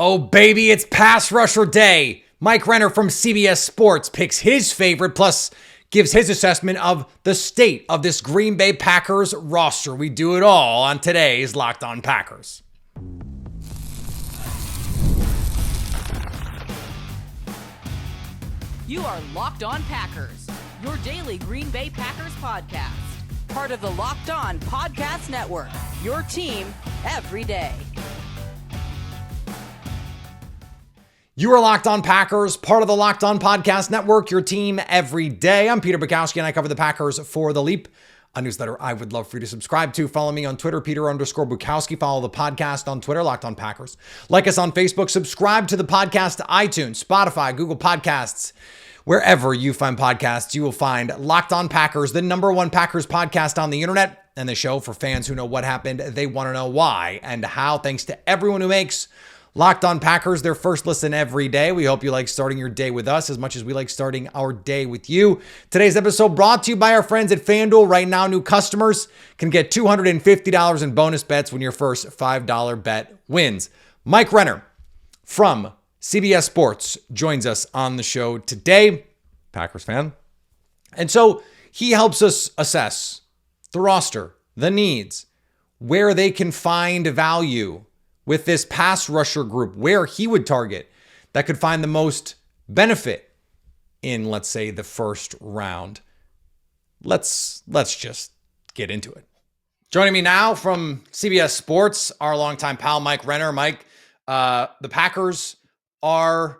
Oh, baby, it's pass rusher day. Mike Renner from CBS Sports picks his favorite, plus gives his assessment of the state of this Green Bay Packers roster. We do it all on today's Locked On Packers. You are Locked On Packers, your daily Green Bay Packers podcast. Part of the Locked On Podcast Network, your team every day. You are Locked On Packers, part of the Locked On Podcast Network, your team every day. I'm Peter Bukowski, and I cover the Packers for The Leap, a newsletter I would love for you to subscribe to. Follow me on Twitter, Peter_Bukowski. Follow the podcast on Twitter, Locked On Packers. Like us on Facebook. Subscribe to the podcast to iTunes, Spotify, Google Podcasts. Wherever you find podcasts, you will find Locked On Packers, the number one Packers podcast on the internet, and the show for fans who know what happened. They want to know why and how. Thanks to everyone who makes Locked On Packers their first listen every day. We hope you like starting your day with us as much as we like starting our day with you. Today's episode brought to you by our friends at FanDuel. Right now, new customers can get $250 in bonus bets when your first $5 bet wins. Mike Renner from CBS Sports joins us on the show today, Packers fan. And so he helps us assess the roster, the needs, where they can find value with this pass rusher group, where he would target that could find the most benefit in, let's say, the first round. Let's just get into it. Joining me now from CBS Sports, our longtime pal, Mike Renner. Mike, the Packers are,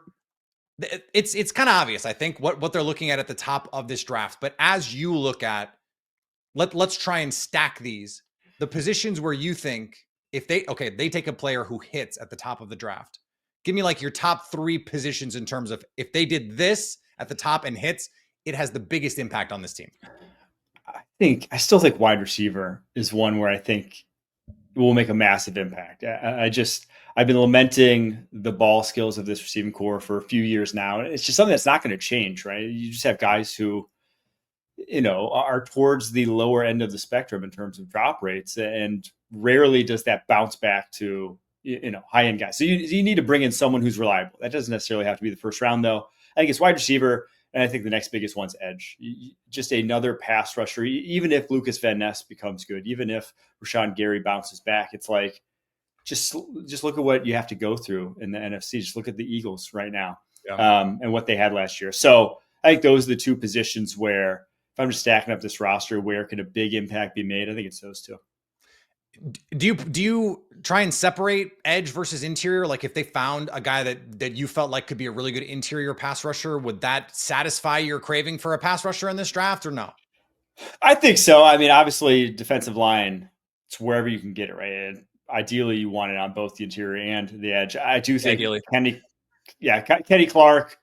it's kind of obvious, I think, what they're looking at the top of this draft. But as you look at, let's try and stack these, the positions where you think, if they take a player who hits at the top of the draft, give me like your top three positions in terms of if they did this at the top and hits, it has the biggest impact on this team. I still think wide receiver is one where I think it will make a massive impact. I've been lamenting the ball skills of this receiving core for a few years now. It's just something that's not going to change, right? You just have guys who, are towards the lower end of the spectrum in terms of drop rates, and rarely does that bounce back to, high-end guys. So you need to bring in someone who's reliable. That doesn't necessarily have to be the first round, though. I think it's wide receiver, and I think the next biggest one's edge. Just another pass rusher. Even if Lucas Van Ness becomes good, even if Rashawn Gary bounces back, it's like, just look at what you have to go through in the NFC. Just look at the Eagles right now, and what they had last year. So I think those are the two positions where, if I'm just stacking up this roster, where can a big impact be made? I think it's those two. Do you try and separate edge versus interior? Like if they found a guy that you felt like could be a really good interior pass rusher, would that satisfy your craving for a pass rusher in this draft or no? I think so. I mean, obviously defensive line, it's wherever you can get it, right? And ideally you want it on both the interior and the edge. I do think Kenny Clark,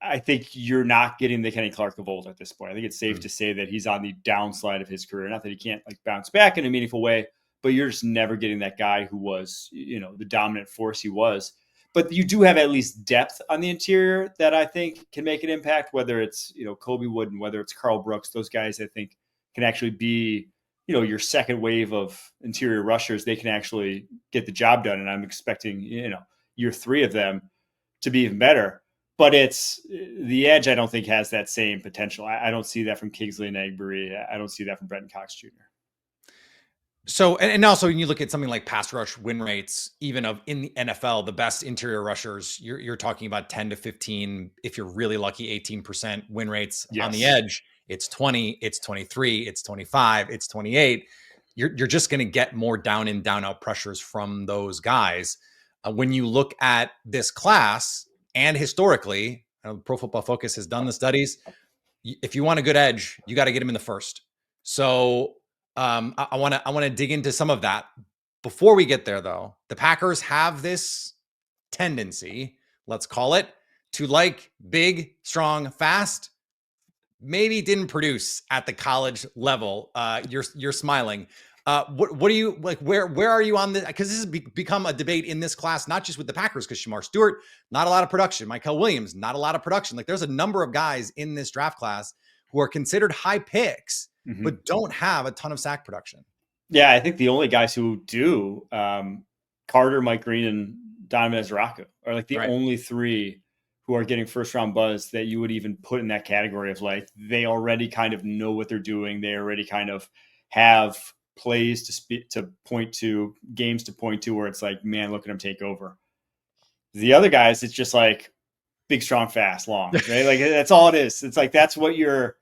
I think you're not getting the Kenny Clark of old at this point. I think it's safe to say that he's on the downslide of his career. Not that he can't bounce back in a meaningful way, but you're just never getting that guy who was, the dominant force he was. But you do have at least depth on the interior that I think can make an impact, whether it's, Kobe Wooden, whether it's Carl Brooks, those guys I think can actually be, your second wave of interior rushers. They can actually get the job done. And I'm expecting, year three of them to be even better. But it's the edge, I don't think has that same potential. I don't see that from Kingsley and Egbury. I don't see that from Brenton Cox Jr. So, and also when you look at something like pass rush win rates, even in the NFL, the best interior rushers, you're talking about 10 to 15. If you're really lucky, 18% win rates. Yes. On the edge. It's 20, it's 23, it's 25, it's 28. You're just going to get more down in, down out pressures from those guys. When you look at this class, and historically, Pro Football Focus has done the studies. If you want a good edge, you got to get him in the first. So I want to dig into some of that. Before we get there, though, the Packers have this tendency, let's call it, to like big, strong, fast. Maybe didn't produce at the college level. You're smiling. What do you like? Where are you on this? Because this has become a debate in this class, not just with the Packers, because Shamar Stewart, not a lot of production. Michael Williams, not a lot of production. Like there's a number of guys in this draft class who are considered high picks, but don't have a ton of sack production. Yeah, I think the only guys who do, Carter, Mike Green, and Donovan Ezraku are like the Right. only three who are getting first round buzz that you would even put in that category of like, they already kind of know what they're doing. They already kind of have plays to point to, games to point to, where it's like, man, look at him take over. The other guys, it's just like big, strong, fast, long, right? Like that's all it is. It's like, that's what you're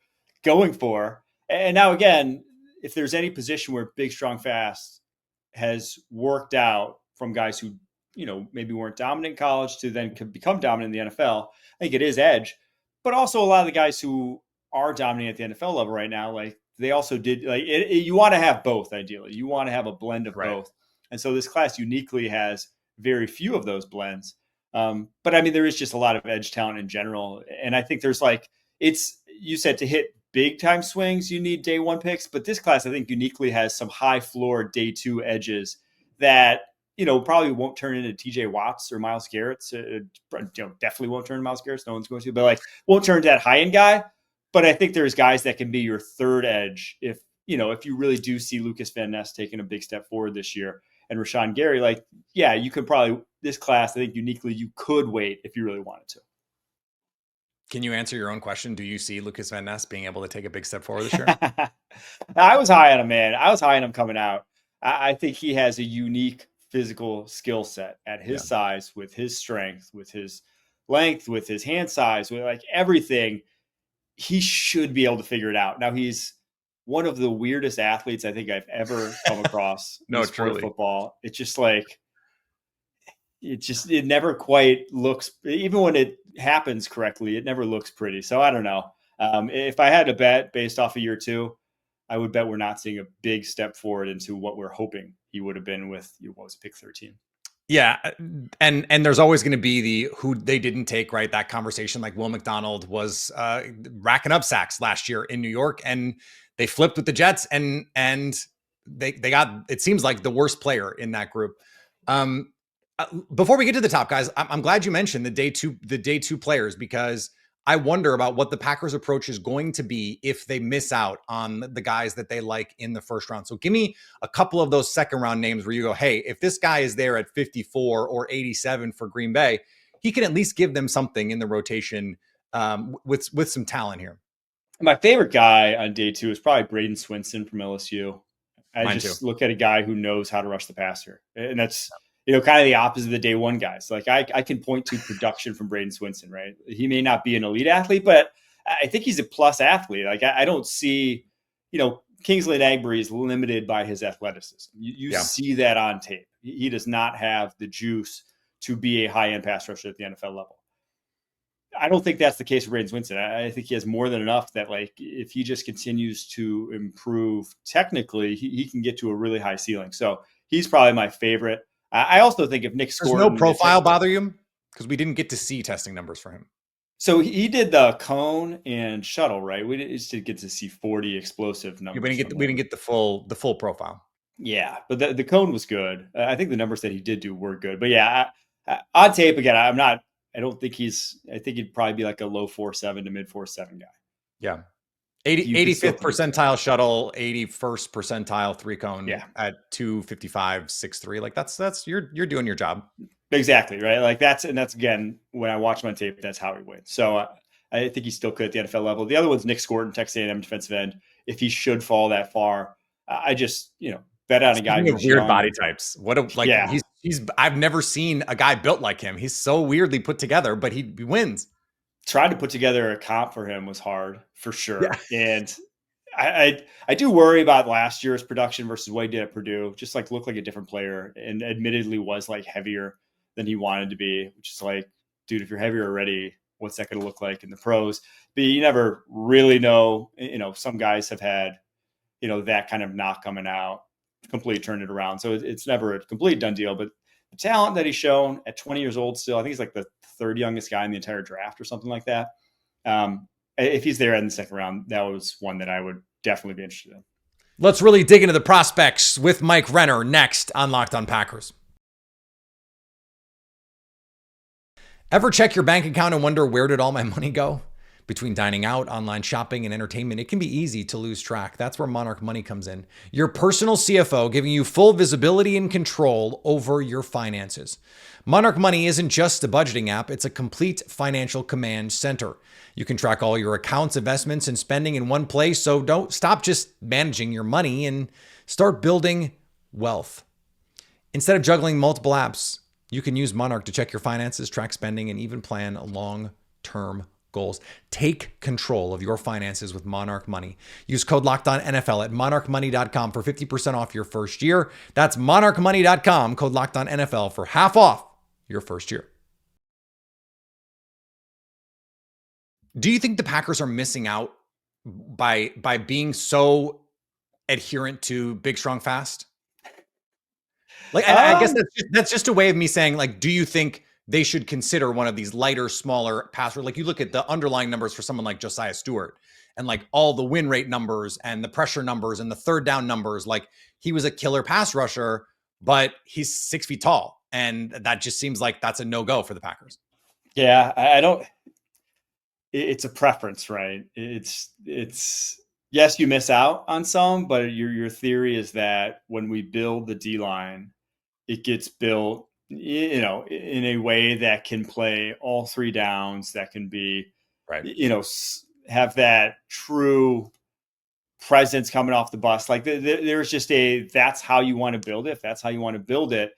going for. And now again, if there's any position where big, strong, fast has worked out from guys who, maybe weren't dominant in college to then could become dominant in the NFL, I think it is edge. But also a lot of the guys who are dominating at the NFL level right now, like they also did, like you want to have both. Ideally, you want to have a blend of both. And so this class uniquely has very few of those blends. But I mean, there is just a lot of edge talent in general. And I think there's you said to hit big time swings, you need day one picks, but this class, I think, uniquely has some high floor day two edges that, probably won't turn into TJ Watts or Myles Garrett's. Definitely won't turn into Myles Garrett's. No one's going to, but won't turn to that high end guy. But I think there's guys that can be your third edge if you really do see Lucas Van Ness taking a big step forward this year, and Rashawn Gary, you could probably, this class, I think uniquely, you could wait if you really wanted to. Can you answer your own question? Do you see Lucas Van Ness being able to take a big step forward this year? I was high on him, man. I was high on him coming out. I think he has a unique physical skill set at his size, with his strength, with his length, with his hand size, with everything. He should be able to figure it out. Now, he's one of the weirdest athletes I think I've ever come across in sport of football. It's just it never quite looks, even when it happens correctly, it never looks pretty. So I don't know. If I had to bet based off of year two, I would bet we're not seeing a big step forward into what we're hoping he would have been with, pick 13. Yeah. And there's always going to be the who they didn't take, right? That conversation, like Will McDonald was racking up sacks last year in New York, and they flipped with the Jets, and they got, it seems like, the worst player in that group. Before we get to the top guys, I'm glad you mentioned the day two players, because I wonder about what the Packers' approach is going to be if they miss out on the guys that they like in the first round. So give me a couple of those second round names where you go, hey, if this guy is there at 54 or 87 for Green Bay, he can at least give them something in the rotation with some talent here. My favorite guy on day two is probably Braden Swinson from LSU. Mine just too. Look at a guy who knows how to rush the passer. And that's, kind of the opposite of the day one guys. I can point to production from Braden Swinson, right? He may not be an elite athlete, but I think he's a plus athlete. I don't see, Kingsley Enagbare is limited by his athleticism. You see that on tape. He does not have the juice to be a high-end pass rusher at the NFL level. I don't think that's the case for Braden Swinson. I think he has more than enough that, if he just continues to improve technically, he can get to a really high ceiling. So he's probably my favorite. I also think if Nick Scott, does no profile bother you? Because we didn't get to see testing numbers for him. So he did the cone and shuttle, right? We just did get to see 40 explosive numbers. We didn't get the full profile. Yeah, but the cone was good. I think the numbers that he did do were good. But yeah, on tape again, I don't think I think he'd probably be like a low 4.7 to mid 4.7 guy. Yeah. 85th percentile shuttle, 81st percentile three cone at 255, 6'3". That's you're doing your job. Exactly. Right. That's again, when I watch him on tape, that's how he wins. So I think he still could at the NFL level. The other one's Nick Scott, Texas A&M defensive end. If he should fall that far, I just, bet on a guy who's weird young. Body types. He's I've never seen a guy built like him. He's so weirdly put together, but he wins. Trying to put together a comp for him was hard for sure. Yeah. And I do worry about last year's production versus what he did at Purdue. Just looked like a different player, and admittedly was heavier than he wanted to be, which is dude, if you're heavier already, what's that going to look like in the pros? But you never really know. Some guys have had, that kind of knock coming out, completely turned it around. So it's never a complete done deal, but the talent that he's shown at 20 years old still, I think he's the third youngest guy in the entire draft or something like that. If he's there in the second round, that was one that I would definitely be interested in. Let's really dig into the prospects with Mike Renner next on Locked On Packers. Ever check your bank account and wonder, where did all my money go? Between dining out, online shopping, and entertainment, it can be easy to lose track. That's where Monarch Money comes in. Your personal CFO giving you full visibility and control over your finances. Monarch Money isn't just a budgeting app, it's a complete financial command center. You can track all your accounts, investments, and spending in one place, so don't stop just managing your money and start building wealth. Instead of juggling multiple apps, you can use Monarch to check your finances, track spending, and even plan long-term goals. Take control of your finances with Monarch Money. Use code LOCKEDONNFL at monarchmoney.com for 50% off your first year. That's monarchmoney.com, code LOCKEDONNFL for half off your first year. Do you think the Packers are missing out by being so adherent to big, strong, fast? Like, I guess that's just a way of me saying, like, do you think they should consider one of these lighter, smaller passers? Like, you look at the underlying numbers for someone like Josiah Stewart and like all the win rate numbers and the pressure numbers and the third down numbers. Like, he was a killer pass rusher, but he's 6 feet tall. And that just seems like that's a no-go for the Packers. Yeah, I don't. It's a preference, right? It's yes, you miss out on some, but your theory is that when we build the D line, it gets built, in a way that can play all three downs, that can be, right, have that true presence coming off the bus. Like there's just that's how you want to build it. If that's how you want to build it,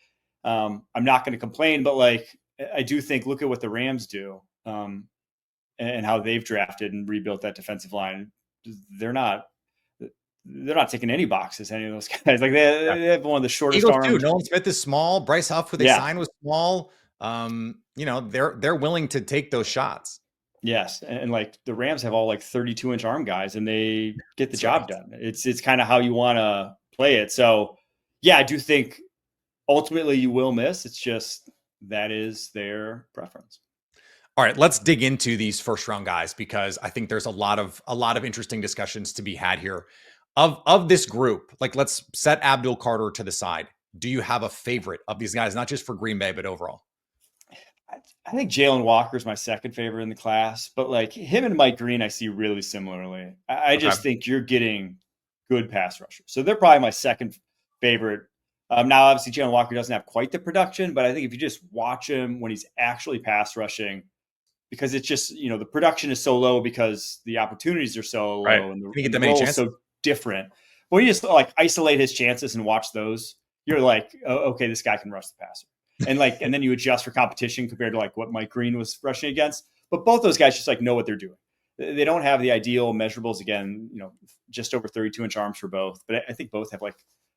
I'm not going to complain, but like, I do think, look at what the Rams do, and how they've drafted and rebuilt that defensive line. They're not taking any boxes, any of those guys. Like they have one of the shortest Eagles arms. too. Nolan Smith is small. Bryce Huff, who they signed, was small. They're willing to take those shots. Yes, and like the Rams have all like 32-inch arm guys, and they get the job done. It's kind of how you want to play it. So yeah, I do think ultimately you will miss. It's just that is their preference. All right, let's dig into these first round guys, because I think there's a lot of interesting discussions to be had here. Of this group, like, let's set Abdul Carter to the side. Do you have a favorite of these guys, not just for Green Bay, but overall? I think Jalen Walker is my second favorite in the class, but like him and Mike Green, I see really similarly. I just think you're getting good pass rushers. So they're probably my second favorite. Now, obviously, Jalen Walker doesn't have quite the production, but I think if you just watch him when he's actually pass rushing, because it's just, the production is so low because the opportunities are so low, and the role is so different. But when you just like isolate his chances and watch those, you're like, oh, okay, this guy can rush the passer. And then you adjust for competition compared to like what Mike Green was rushing against. But both those guys just like know what they're doing. They don't have the ideal measurables, again, just over 32-inch arms for both. But I think both have like,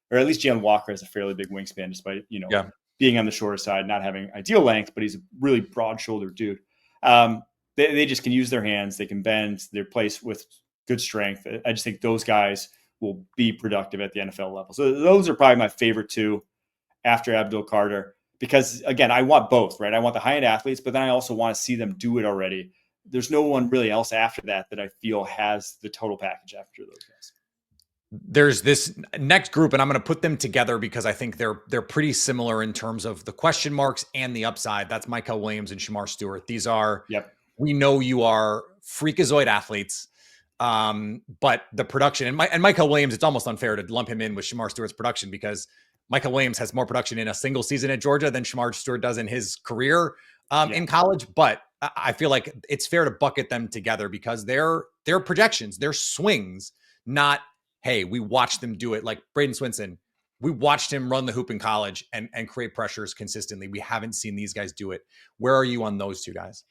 or at least Jalen Walker has a fairly big wingspan, despite, being on the shorter side, not having ideal length, but he's a really broad-shouldered dude. They just can use their hands. They can bend. They're placed with good strength. I just think those guys will be productive at the NFL level. So those are probably my favorite two after Abdul Carter, because again, I want both, right? I want the high-end athletes, but then I also want to see them do it already. There's no one really else after that I feel has the total package after those guys. There's this next group, and I'm going to put them together because I think they're pretty similar in terms of the question marks and the upside. That's Michael Williams and Shamar Stewart. These are, we know you are freakazoid athletes, but the production and Michael Williams, it's almost unfair to lump him in with Shamar Stewart's production, because Michael Williams has more production in a single season at Georgia than Shamar Stewart does in his career in college. But I feel like it's fair to bucket them together because they're projections, they're swings, not, hey, we watched them do it. Like Braden Swinson, we watched him run the hoop in college and create pressures consistently. We haven't seen these guys do it. Where are you on those two guys?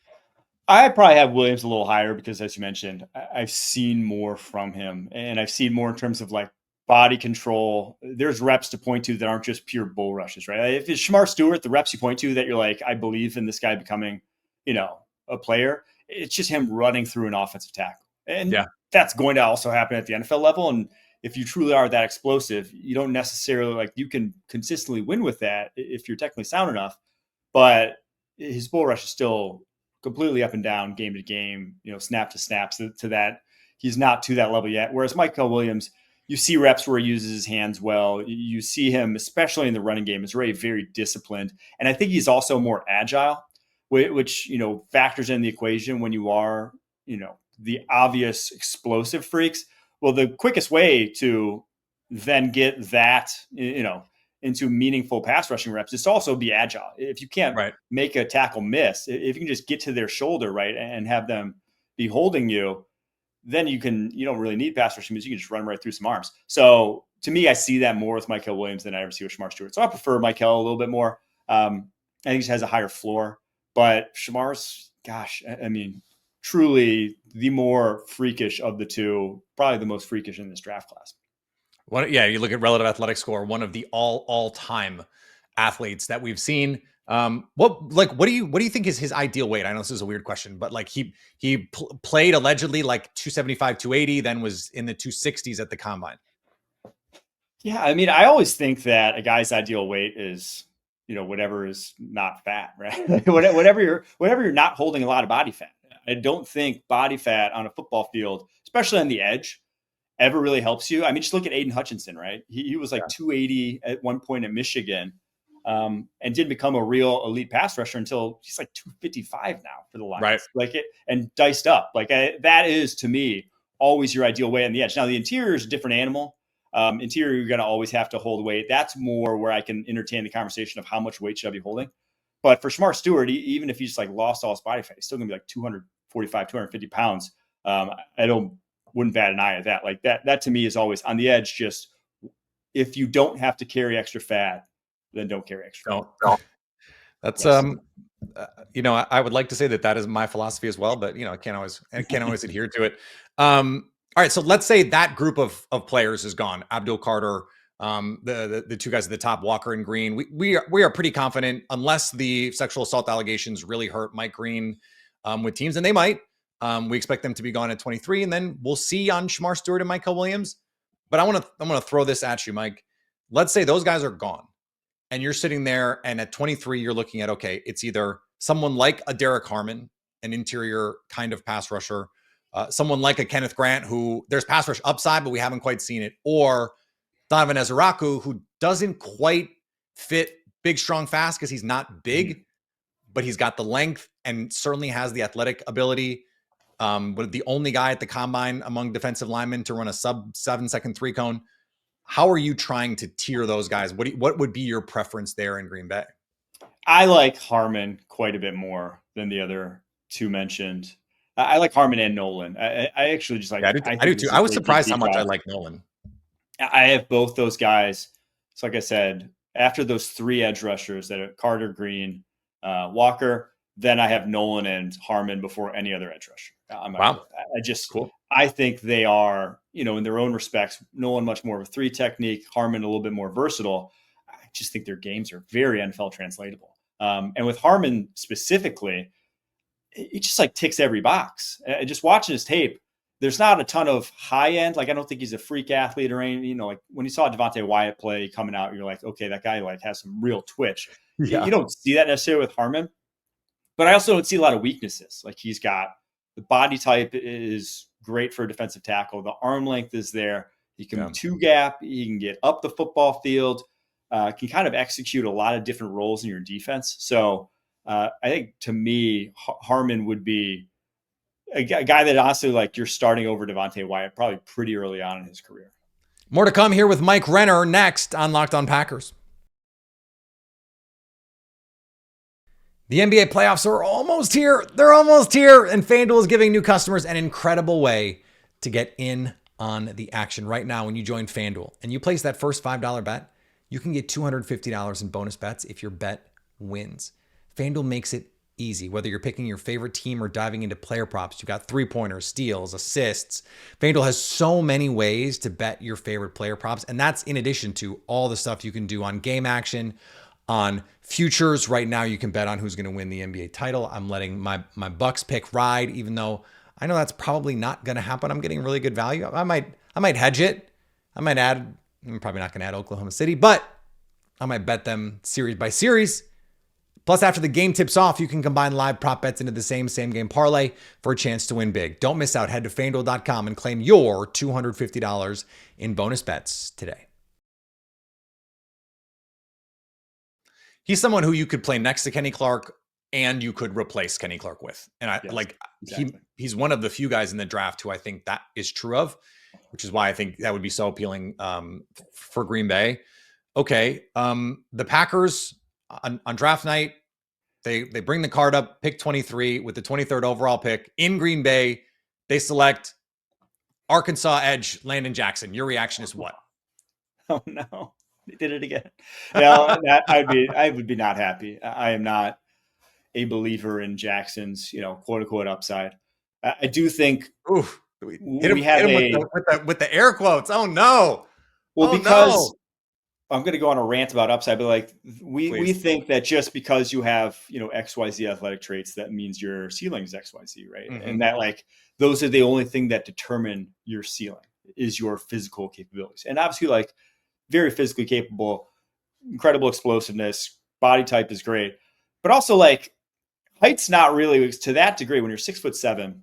I probably have Williams a little higher because, as you mentioned, I've seen more from him, and I've seen more in terms of like body control. There's reps to point to that aren't just pure bull rushes, right? If it's Shamar Stewart, the reps you point to that you're like, I believe in this guy becoming, a player, it's just him running through an offensive tackle. And that's going to also happen at the NFL level. And if you truly are that explosive, you don't necessarily you can consistently win with that if you're technically sound enough, but his bull rush is still completely up and down game to game, snap to snap. So to that, he's not to that level yet. Whereas Michael Williams, you see reps where he uses his hands well. You see him, especially in the running game, is very, very disciplined. And I think he's also more agile, which, factors in the equation when you are, the obvious explosive freaks. Well, the quickest way to then get that, into meaningful pass rushing reps is to also be agile. If you can't make a tackle miss, if you can just get to their shoulder, right, and have them be holding you, then you don't really need pass rushing moves. You can just run right through some arms. So to me, I see that more with Mykel Williams than I ever see with Shamar Stewart. So I prefer Mykel a little bit more. I think he has a higher floor, but Shamar's, gosh, I mean, truly the more freakish of the two, probably the most freakish in this draft class. You look at relative athletic score, one of the all-time athletes that we've seen. What do you think is his ideal weight? I know this is a weird question, but like he played allegedly like 275, 280, then was in the 260s at the combine. Yeah, I mean, I always think that a guy's ideal weight is, whatever is not fat, right? whatever you're not holding a lot of body fat. I don't think body fat on a football field, especially on the edge, ever really helps you. I mean, just look at Aiden Hutchinson, right? He was like 280 at one point in Michigan, and didn't become a real elite pass rusher until he's like 255 now for the Lions. Right. Like it, and diced up. That is, to me, always your ideal weight on the edge. Now, the interior is a different animal. Interior, you're going to always have to hold weight. That's more where I can entertain the conversation of how much weight should I be holding. But for Shamar Stewart, even if he's like lost all his body fat, he's still going to be like 245, 250 pounds. Wouldn't bat an eye at that. Like that to me is always on the edge. Just if you don't have to carry extra fat, then don't carry extra fat. That's I would like to say that is my philosophy as well, but I can't always adhere to it. All right, so let's say that group of players is gone. Abdul Carter, the two guys at the top, Walker and Green. We are pretty confident, unless the sexual assault allegations really hurt Mike Green with teams, and they might. We expect them to be gone at 23, and then we'll see on Shamar Stewart and Mykel Williams. But I'm gonna throw this at you, Mike. Let's say those guys are gone, and you're sitting there, and at 23, you're looking at, okay, it's either someone like a Derek Harmon, an interior kind of pass rusher, someone like a Kenneth Grant, who there's pass rush upside, but we haven't quite seen it, or Donovan Ezeraku, who doesn't quite fit big, strong, fast because he's not big, but he's got the length and certainly has the athletic ability. But the only guy at the combine among defensive linemen to run a sub 7-second 3-cone. How are you trying to tier those guys? What would be your preference there in Green Bay? I like Harmon quite a bit more than the other two mentioned. I like Harmon and Nolan. I actually just like. Yeah, I do too. I was surprised how much I like Nolan. I have both those guys. So, like I said, after those three edge rushers that are Carter, Green, Walker, then I have Nolan and Harmon before any other edge rusher. Wow. I think they are, in their own respects, Nolan much more of a 3 technique, Harmon a little bit more versatile. I just think their games are very NFL translatable. And with Harmon specifically, it just like ticks every box. And just watching his tape, there's not a ton of high end. Like, I don't think he's a freak athlete or anything. Like when you saw Devontae Wyatt play coming out, you're like, okay, that guy like has some real twitch. Yeah. You don't see that necessarily with Harmon, but I also don't see a lot of weaknesses. Like, he's got the body type is great for a defensive tackle. The arm length is there. He can two gap. He can get up the football field. Can kind of execute a lot of different roles in your defense. So I think, to me, Harmon would be a guy that honestly, like, you're starting over Devontae Wyatt probably pretty early on in his career. More to come here with Mike Renner next on Locked On Packers. The NBA playoffs are almost here. They're almost here. And FanDuel is giving new customers an incredible way to get in on the action. Right now, when you join FanDuel and you place that first $5 bet, you can get $250 in bonus bets if your bet wins. FanDuel makes it easy. Whether you're picking your favorite team or diving into player props, you got 3-pointers, steals, assists. FanDuel has so many ways to bet your favorite player props. And that's in addition to all the stuff you can do on game action, on futures. Right now, you can bet on who's going to win the NBA title. I'm letting my Bucks pick ride, even though I know that's probably not going to happen. I'm getting really good value. I might hedge it. I'm probably not going to add Oklahoma City, but I might bet them series by series. Plus, after the game tips off, you can combine live prop bets into the same game parlay for a chance to win big. Don't miss out. Head to FanDuel.com and claim your $250 in bonus bets today. He's someone who you could play next to Kenny Clark and you could replace Kenny Clark with. And I Yes, exactly. he's one of the few guys in the draft who I think that is true of, which is why I think that would be so appealing for Green Bay. Okay. The Packers on draft night, they bring the card up, pick 23 with the 23rd overall pick in Green Bay. They select Arkansas edge Landon Jackson. Your reaction is what? Oh no, they did it again. No, I would be not happy. I am not a believer in Jackson's, quote unquote upside. I do think Oof. hit him with the air quotes. Oh no. Because I'm going to go on a rant about upside, but like we Please. think that just because you have, XYZ athletic traits, that means your ceiling is XYZ, right? Mm-hmm. And that like, those are the only thing that determine your ceiling is your physical capabilities. And obviously like very physically capable, incredible explosiveness, body type is great, but also like height's not really to that degree. When you're 6'7",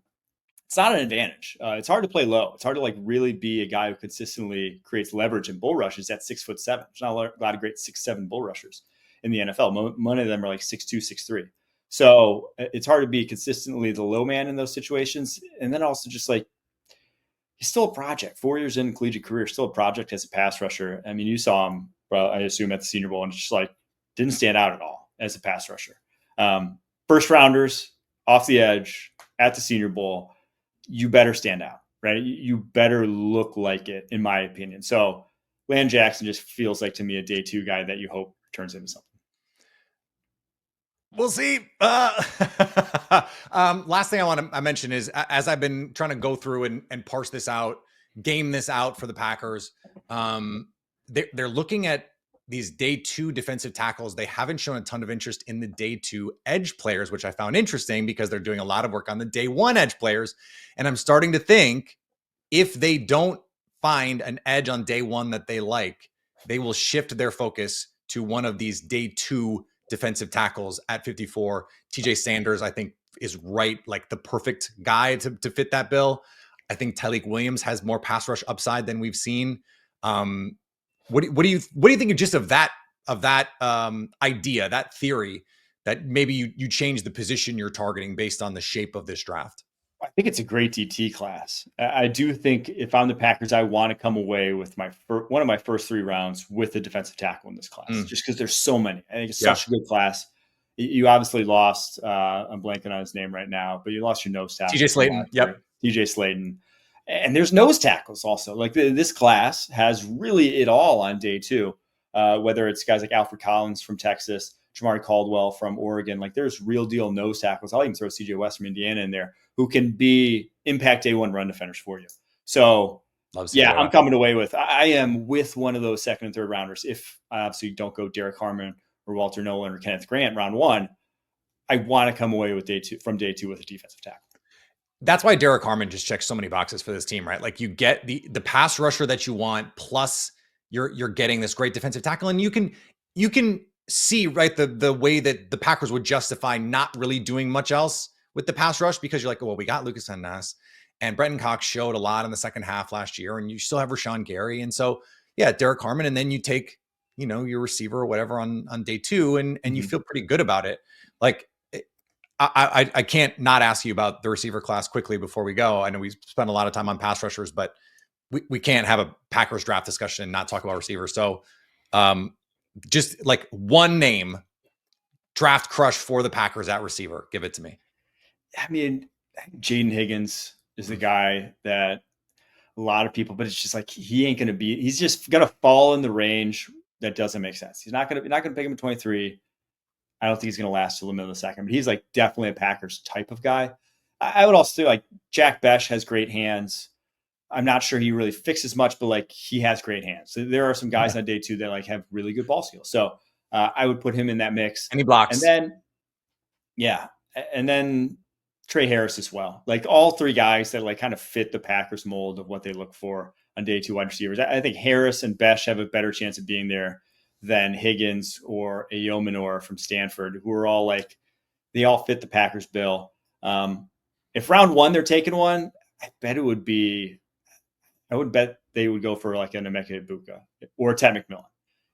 it's not an advantage. It's hard to play low. It's hard to like really be a guy who consistently creates leverage in bull rushes at 6'7". There's not a lot of great 6'7" bull rushers in the NFL. Many of them are like 6'2", 6'3". So it's hard to be consistently the low man in those situations. And then also just like, he's still a project. 4 years in collegiate career, still a project as a pass rusher. I mean, you saw him, I assume, at the Senior Bowl, and it's just like didn't stand out at all as a pass rusher. First rounders off the edge at the Senior Bowl, you better stand out, right? You better look like it, in my opinion. So Landon Jackson just feels like to me a day two guy that you hope turns into something. We'll see. Last thing I want to mention is, as I've been trying to go through and parse this out, game this out for the Packers, they're looking at these day two defensive tackles. They haven't shown a ton of interest in the day two edge players, which I found interesting because they're doing a lot of work on the day one edge players. And I'm starting to think if they don't find an edge on day one that they like, they will shift their focus to one of these day two defensive tackles at 54. TJ Sanders, I think, is right, like the perfect guy to fit that bill. I think Tyleik Williams has more pass rush upside than we've seen. What do you think just of that idea, that theory, that maybe you change the position you're targeting based on the shape of this draft? I think it's a great DT class. I do think if I'm the Packers, I want to come away with one of my first 3 rounds with a defensive tackle in this class, just because there's so many. I think it's such a good class. You obviously lost, I'm blanking on his name right now, but you lost your nose tackle. TJ Slaton. Yep. TJ Slaton. And there's nose tackles also. Like this class has really it all on day two, whether it's guys like Alfred Collins from Texas, Jamari Caldwell from Oregon. Like there's real deal nose tackles. I'll even throw CJ West from Indiana in there, who can be impact day one run defenders for you. So yeah, I'm coming away with, I am with one of those second and third rounders. If I obviously don't go Derek Harmon or Walter Nolan or Kenneth Grant round one, I want to come away with day two with a defensive tackle. That's why Derek Harmon just checks so many boxes for this team, right? Like you get the pass rusher that you want, plus you're getting this great defensive tackle, and you can see, right, the way that the Packers would justify not really doing much else with the pass rush, because you're like, well, we got Lucas Van Ness, and Brenton Cox showed a lot in the second half last year, and you still have Rashawn Gary, and so yeah, Derek Harmon, and then you take your receiver or whatever on day two, and you feel pretty good about it. Like I can't not ask you about the receiver class quickly before we go. I know we spent a lot of time on pass rushers, but we can't have a Packers draft discussion and not talk about receivers. So just like one name, draft crush for the Packers at receiver. Give it to me. I mean, Jaden Higgins is the guy that a lot of people, but it's just like, he's just going to fall in the range that doesn't make sense. You're not going to pick him at 23. I don't think he's going to last till the middle of the second, but he's like definitely a Packers type of guy. I would also say like Jack Besh has great hands. I'm not sure he really fixes much, but like he has great hands. So there are some guys on day two that like have really good ball skills. So I would put him in that mix. And he blocks. And then Trey Harris as well. Like all 3 guys that like kind of fit the Packers mold of what they look for on day two wide receivers. I think Harris and Besh have a better chance of being there than Higgins or Ayomanor from Stanford, who are all like, they all fit the Packers bill. If round one, they're taking one, I would bet they would go for like an Emeka Ibuka or Ted McMillan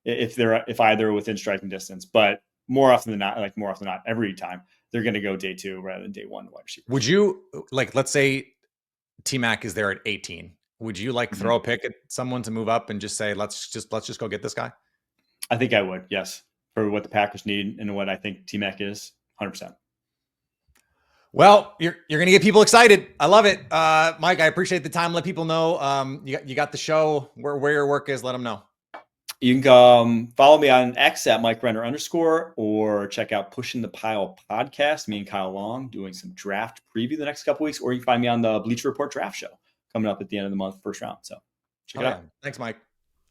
if either within striking distance, but more often than not, every time they're going to go day 2 rather than day 1 wide receiver. Would you, like, let's say T-Mac is there at 18. Would you throw a pick at someone to move up and just say, let's just go get this guy? I think I would, yes, for what the Packers need and what I think T-Mac is, 100%. Well, you're going to get people excited. I love it. Mike, I appreciate the time. Let people know you got the show, where your work is. Let them know. You can follow me on X at Mike Renner _ or check out Pushing the Pile podcast. Me and Kyle Long doing some draft preview the next couple weeks, or you can find me on the Bleacher Report draft show coming up at the end of the month, first round. So check it out. Thanks, Mike.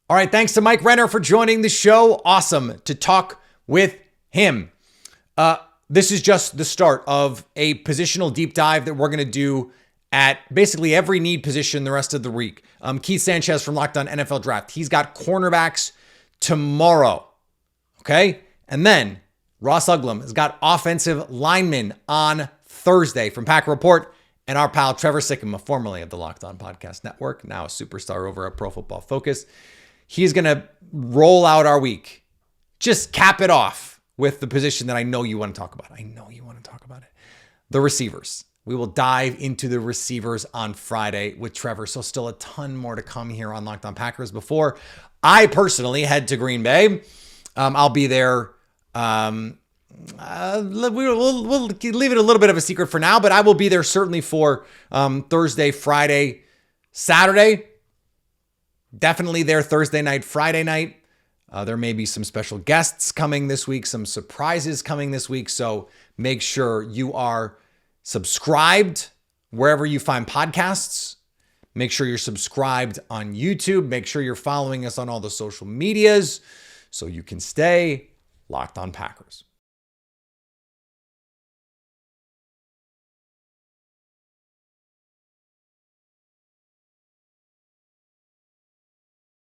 All right. Thanks to Mike Renner for joining the show. Awesome to talk with him. This is just the start of a positional deep dive that we're going to do at basically every need position the rest of the week. Keith Sanchez from Locked On NFL Draft. He's got cornerbacks tomorrow. Okay. And then Ross Uglum has got offensive linemen on Thursday from Packer Report. And our pal Trevor Sikkema, formerly of the Locked On Podcast Network, now a superstar over at Pro Football Focus. He's going to roll out our week. Just cap it off with the position that I know you want to talk about. The receivers. We will dive into the receivers on Friday with Trevor. So still a ton more to come here on Locked On Packers before I personally head to Green Bay. I'll be there. We'll leave it a little bit of a secret for now, but I will be there certainly for Thursday, Friday, Saturday. Definitely there Thursday night, Friday night. There may be some special guests coming this week, some surprises coming this week. So make sure you are subscribed wherever you find podcasts. Make sure you're subscribed on YouTube. Make sure you're following us on all the social medias so you can stay locked on Packers.